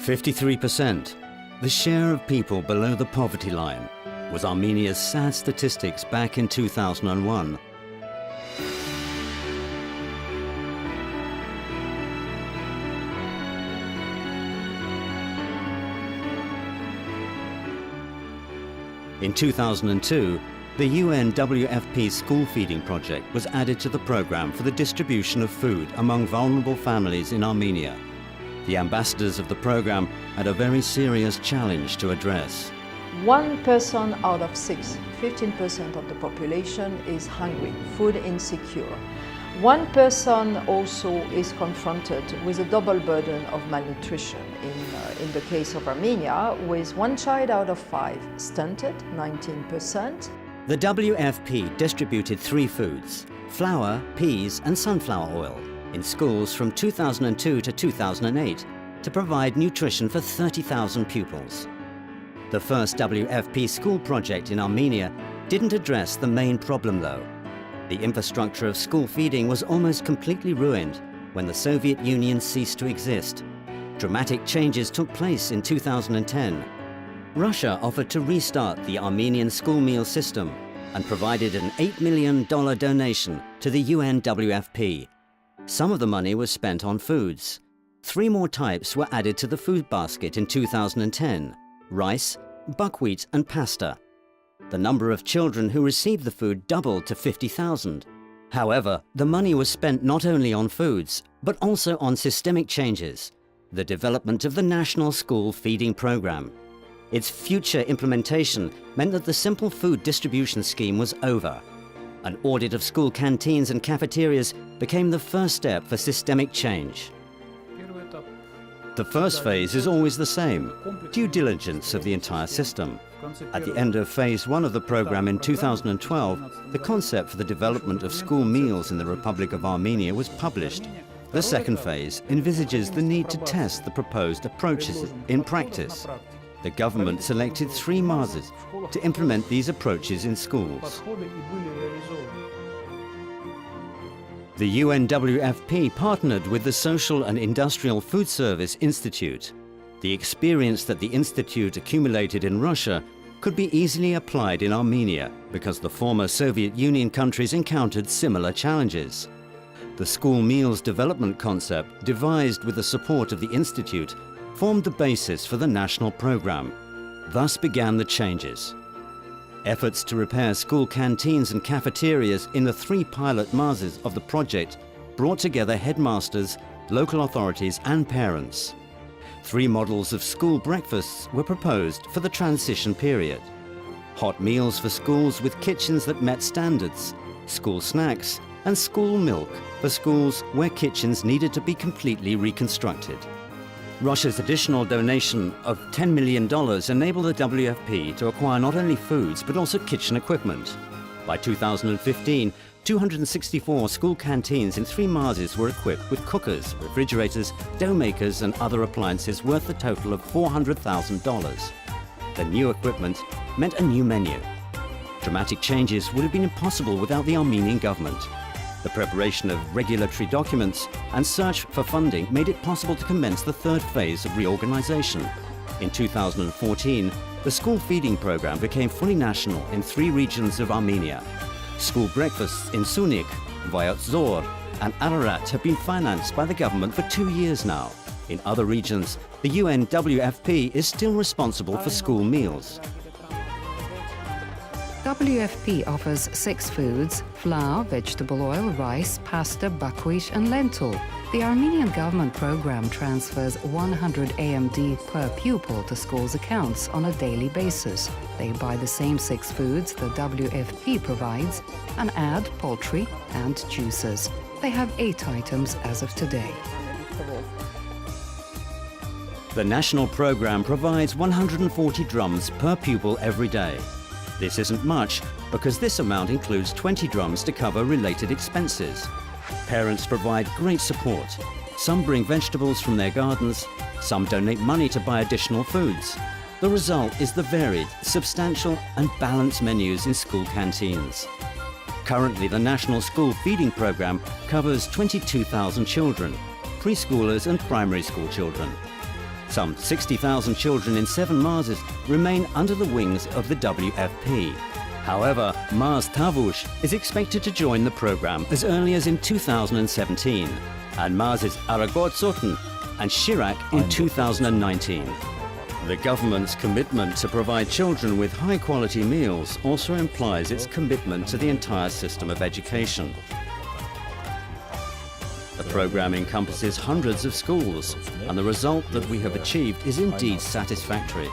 53%, the share of people below the poverty line, was Armenia's sad statistics back in 2001. In 2002, the UN WFP school feeding project was added to the program for the distribution of food among vulnerable families in Armenia. The ambassadors of the program had a very serious challenge to address. 1 person out of 6, 15% of the population is hungry, food insecure. 1 person also is confronted with a double burden of malnutrition. In the case of Armenia, with 1 child out of 5 stunted, 19%. The WFP distributed 3 foods, flour, peas and sunflower oil, in schools from 2002 to 2008 to provide nutrition for 30,000 pupils. The first WFP school project in Armenia didn't address the main problem though. The infrastructure of school feeding was almost completely ruined when the Soviet Union ceased to exist. Dramatic changes took place in 2010. Russia offered to restart the Armenian school meal system and provided an $8 million donation to the UN WFP. Some of the money was spent on foods. 3 more types were added to the food basket in 2010: rice, buckwheat and pasta. The number of children who received the food doubled to 50,000. However, the money was spent not only on foods, but also on systemic changes, the development of the National School Feeding Program. Its future implementation meant that the simple food distribution scheme was over. An audit of school canteens and cafeterias became the first step for systemic change. The first phase is always the same, due diligence of the entire system. At the end of phase 1 of the program in 2012, the concept for the development of school meals in the Republic of Armenia was published. The second phase envisages the need to test the proposed approaches in practice. The government selected 3 mazes to implement these approaches in schools. The UNWFP partnered with the Social and Industrial Food Service Institute. The experience that the institute accumulated in Russia could be easily applied in Armenia because the former Soviet Union countries encountered similar challenges. The school meals development concept, devised with the support of the institute, formed the basis for the national program. Thus began the changes. Efforts to repair school canteens and cafeterias in the 3 pilot mazes of the project brought together headmasters, local authorities and parents. 3 models of school breakfasts were proposed for the transition period. Hot meals for schools with kitchens that met standards, school snacks and school milk for schools where kitchens needed to be completely reconstructed. Russia's additional donation of $10 million enabled the WFP to acquire not only foods but also kitchen equipment. By 2015, 264 school canteens in 3 mazes were equipped with cookers, refrigerators, dough makers and other appliances worth a total of $400,000. The new equipment meant a new menu. Dramatic changes would have been impossible without the Armenian government. The preparation of regulatory documents and search for funding made it possible to commence the 3rd phase of reorganization. In 2014, the school feeding program became fully national in 3 regions of Armenia. School breakfasts in Sunik, Vayotzor and Ararat have been financed by the government for 2 years now. In other regions, the UNWFP is still responsible for school meals. WFP offers 6 foods: flour, vegetable oil, rice, pasta, buckwheat and lentil. The Armenian government program transfers 100 AMD per pupil to schools' accounts on a daily basis. They buy the same 6 foods the WFP provides and add poultry and juices. They have 8 items as of today. The national program provides 140 drums per pupil every day. This isn't much because this amount includes 20 drums to cover related expenses. Parents provide great support. Some bring vegetables from their gardens, some donate money to buy additional foods. The result is the varied, substantial and balanced menus in school canteens. Currently, the National School Feeding Program covers 22,000 children, preschoolers and primary school children. Some 60,000 children in 7 Marses remain under the wings of the WFP. However, Mars Tavush is expected to join the program as early as in 2017, and Marses Aragotsotn and Shirak in 2019. The government's commitment to provide children with high-quality meals also implies its commitment to the entire system of education. The program encompasses hundreds of schools, and the result that we have achieved is indeed satisfactory.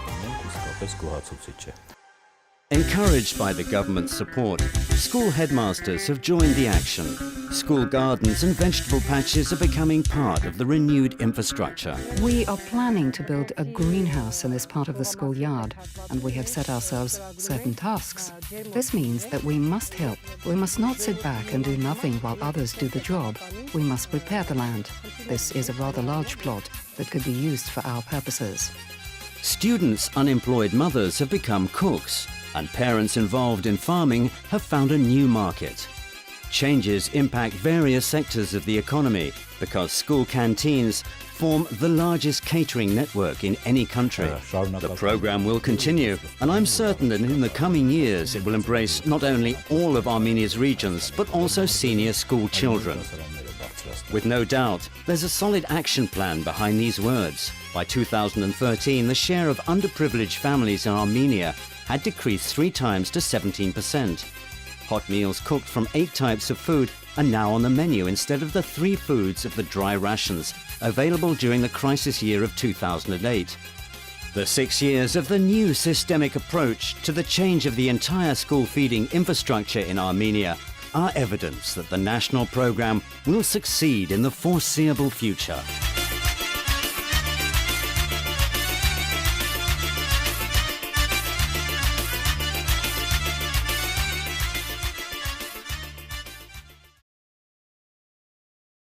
Encouraged by the government's support, school headmasters have joined the action. School gardens and vegetable patches are becoming part of the renewed infrastructure. We are planning to build a greenhouse in this part of the schoolyard, and we have set ourselves certain tasks. This means that we must help. We must not sit back and do nothing while others do the job. We must prepare the land. This is a rather large plot that could be used for our purposes. Students' unemployed mothers have become cooks, and parents involved in farming have found a new market. Changes impact various sectors of the economy because school canteens form the largest catering network in any country. The program will continue, and I'm certain that in the coming years it will embrace not only all of Armenia's regions, but also senior school children. With no doubt, there's a solid action plan behind these words. By 2013, the share of underprivileged families in Armenia had decreased 3 times to 17%. Hot meals cooked from 8 types of food are now on the menu instead of the 3 foods of the dry rations available during the crisis year of 2008. The 6 years of the new systemic approach to the change of the entire school feeding infrastructure in Armenia are evidence that the national program will succeed in the foreseeable future.